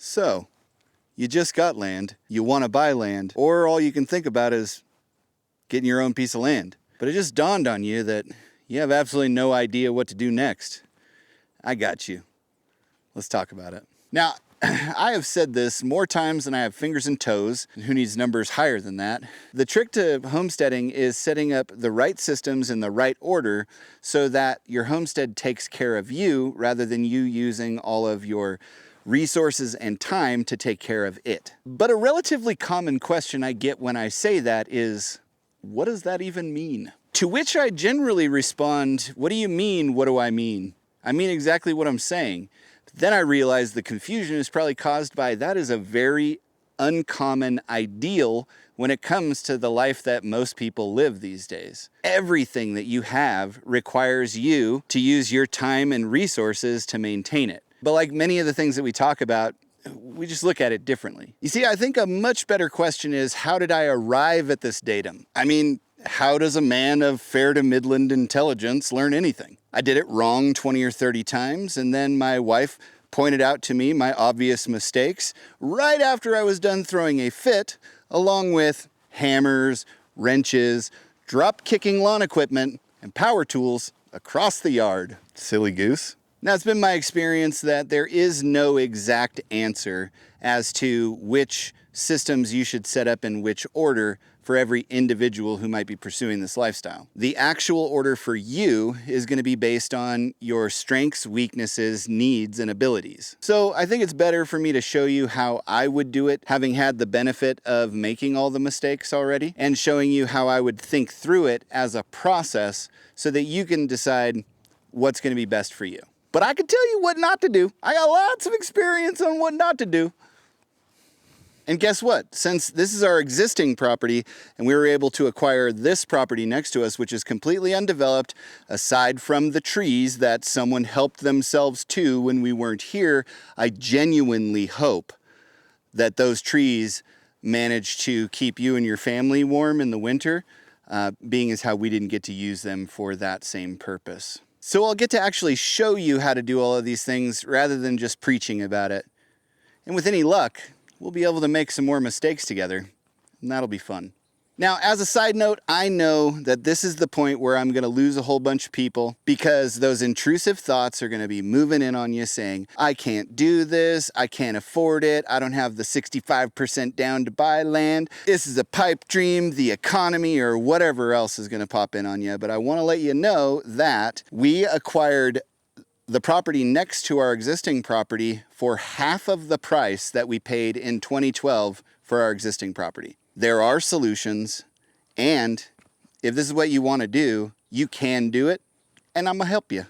So, you just got land, you want to buy land, or all you can think about is getting your own piece of land. But it just dawned on you that you have absolutely no idea what to do next. I got you. Let's talk about it. Now, I have said this more times than I have fingers and toes, and who needs numbers higher than that? The trick to homesteading is setting up the right systems in the right order so that your homestead takes care of you rather than you using all of your resources and time to take care of it. But a relatively common question I get when I say that is, what does that even mean? To which I generally respond, what do you mean, what do I mean? I mean exactly what I'm saying. Then I realize the confusion is probably caused by that is a very uncommon ideal when it comes to the life that most people live these days. Everything that you have requires you to use your time and resources to maintain it. But like many of the things that we talk about, we just look at it differently. You see, I think a much better question is, how did I arrive at this datum? I mean, how does a man of fair to midland intelligence learn anything? I did it wrong 20 or 30 times, and then my wife pointed out to me my obvious mistakes right after I was done throwing a fit, along with hammers, wrenches, drop-kicking lawn equipment, and power tools across the yard. Silly goose. Now, it's been my experience that there is no exact answer as to which systems you should set up in which order for every individual who might be pursuing this lifestyle. The actual order for you is going to be based on your strengths, weaknesses, needs, and abilities. So I think it's better for me to show you how I would do it, having had the benefit of making all the mistakes already, and showing you how I would think through it as a process so that you can decide what's going to be best for you. But I can tell you what not to do. I got lots of experience on what not to do. And guess what? Since this is our existing property and we were able to acquire this property next to us, which is completely undeveloped, aside from the trees that someone helped themselves to when we weren't here, I genuinely hope that those trees managed to keep you and your family warm in the winter, being as how we didn't get to use them for that same purpose. So I'll get to actually show you how to do all of these things rather than just preaching about it. And with any luck, we'll be able to make some more mistakes together, and that'll be fun. Now, as a side note, I know that this is the point where I'm going to lose a whole bunch of people because those intrusive thoughts are going to be moving in on you saying, I can't do this, I can't afford it, I don't have the 65% down to buy land, this is a pipe dream, the economy, or whatever else is going to pop in on you. But I want to let you know that we acquired the property next to our existing property for half of the price that we paid in 2012 for our existing property. There are solutions, and if this is what you want to do, you can do it, and I'm gonna help you.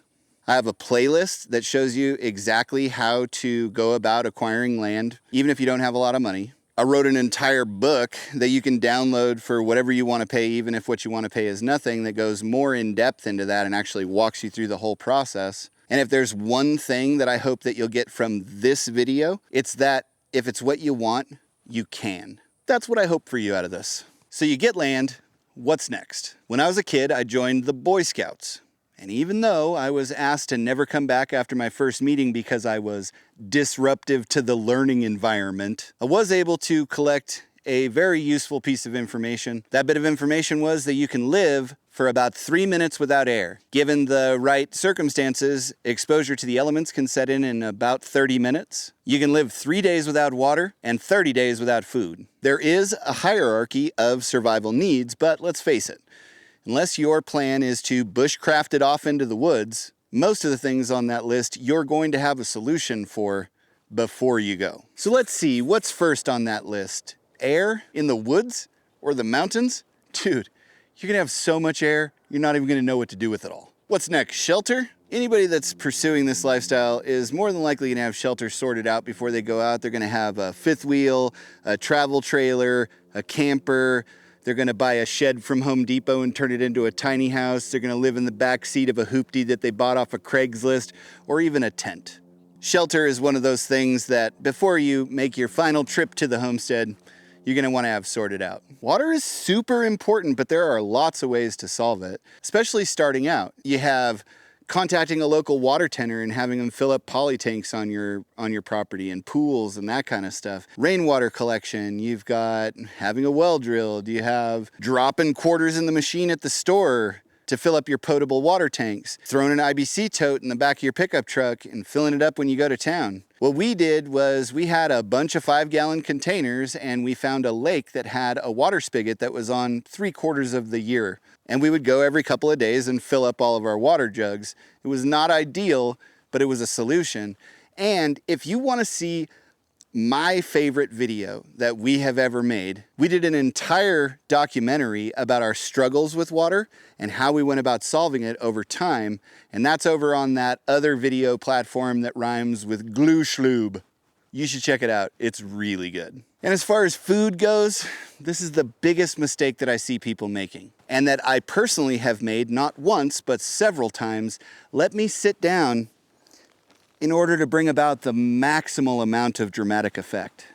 I have a playlist that shows you exactly how to go about acquiring land, even if you don't have a lot of money. I wrote an entire book that you can download for whatever you want to pay, even if what you want to pay is nothing, that goes more in depth into that and actually walks you through the whole process. And if there's one thing that I hope that you'll get from this video, it's that if it's what you want, you can. That's what I hope for you out of this. So you get land, what's next? When I was a kid, I joined the Boy Scouts. And even though I was asked to never come back after my first meeting because I was disruptive to the learning environment, I was able to collect a very useful piece of information. That bit of information was that you can live for about 3 minutes without air. Given the right circumstances, exposure to the elements can set in about 30 minutes. You can live 3 days without water and 30 days without food. There is a hierarchy of survival needs, but let's face it, unless your plan is to bushcraft it off into the woods, most of the things on that list you're going to have a solution for before you go. So let's see, what's first on that list? Air in the woods or the mountains? Dude, you're gonna have so much air, you're not even gonna know what to do with it all. What's next? Shelter? Anybody that's pursuing this lifestyle is more than likely gonna have shelter sorted out before they go out. They're gonna have a fifth wheel, a travel trailer, a camper. They're gonna buy a shed from Home Depot and turn it into a tiny house. They're gonna live in the back seat of a hoopty that they bought off of Craigslist, or even a tent. Shelter is one of those things that before you make your final trip to the homestead, you're gonna wanna have sorted out. Water is super important, but there are lots of ways to solve it, especially starting out. You have contacting a local water tender and having them fill up poly tanks on your property and pools and that kind of stuff. Rainwater collection, you've got having a well drilled, you have dropping quarters in the machine at the store to fill up your potable water tanks, throwing an IBC tote in the back of your pickup truck and filling it up when you go to town. What we did was we had a bunch of 5-gallon containers and we found a lake that had a water spigot that was on 3/4 of the year. And we would go every couple of days and fill up all of our water jugs. It was not ideal, but it was a solution. And if you want to see my favorite video that we have ever made, we did an entire documentary about our struggles with water and how we went about solving it over time. And that's over on that other video platform that rhymes with glue schloob. You should check it out. It's really good. And as far as food goes, this is the biggest mistake that I see people making, and that I personally have made not once, but several times. Let me sit down in order to bring about the maximal amount of dramatic effect.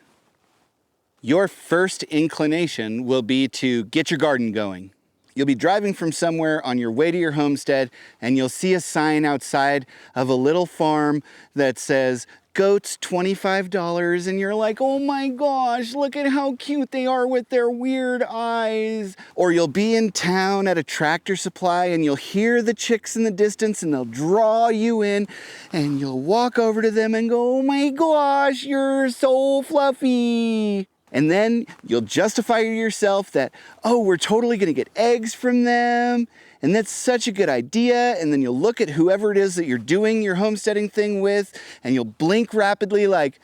Your first inclination will be to get your garden going. You'll be driving from somewhere on your way to your homestead, and you'll see a sign outside of a little farm that says, goats $25, and you're like, oh my gosh, look at how cute they are with their weird eyes. Or you'll be in town at a Tractor Supply and you'll hear the chicks in the distance and they'll draw you in, and you'll walk over to them and go, oh my gosh, you're so fluffy. And then you'll justify to yourself that, oh, we're totally gonna get eggs from them, and that's such a good idea. And then you'll look at whoever it is that you're doing your homesteading thing with, and you'll blink rapidly like,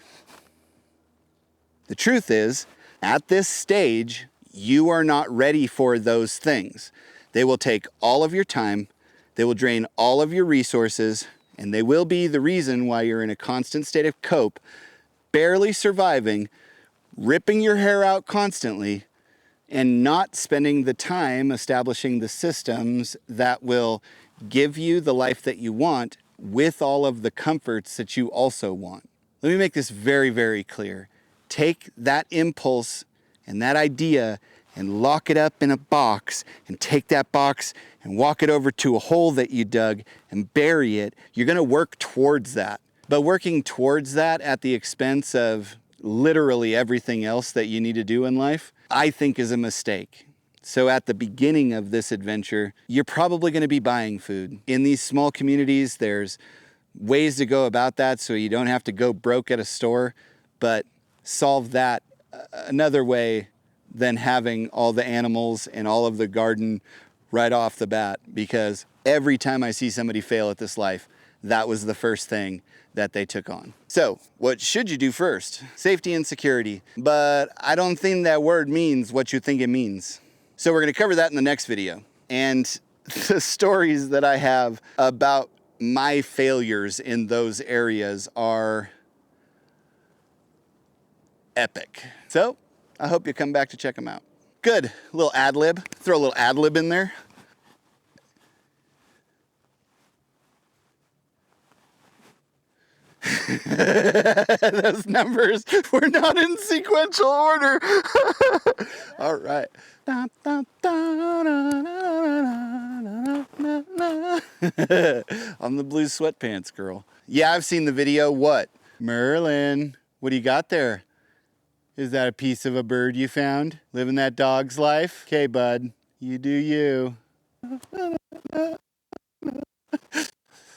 the truth is, at this stage, you are not ready for those things. They will take all of your time, they will drain all of your resources, and they will be the reason why you're in a constant state of cope, barely surviving, ripping your hair out constantly, and not spending the time establishing the systems that will give you the life that you want with all of the comforts that you also want. Let me make this very, very clear. Take that impulse and that idea and lock it up in a box, and take that box and walk it over to a hole that you dug and bury it. You're gonna work towards that. But working towards that at the expense of literally everything else that you need to do in life, I think is a mistake. So at the beginning of this adventure, you're probably going to be buying food. In these small communities, there's ways to go about that so you don't have to go broke at a store, but solve that another way than having all the animals and all of the garden right off the bat, because every time I see somebody fail at this life, that was the first thing that they took on. So what should you do first? Safety and security. But I don't think that word means what you think it means. So we're gonna cover that in the next video. And the stories that I have about my failures in those areas are epic. So I hope you come back to check them out. Good, a little ad lib. Throw a little ad lib in there. Those numbers were not in sequential order. All right. I'm the blue sweatpants girl. Yeah, I've seen the video. What? Merlin, what do you got there? Is that a piece of a bird you found? Living that dog's life? Okay, bud, you do you.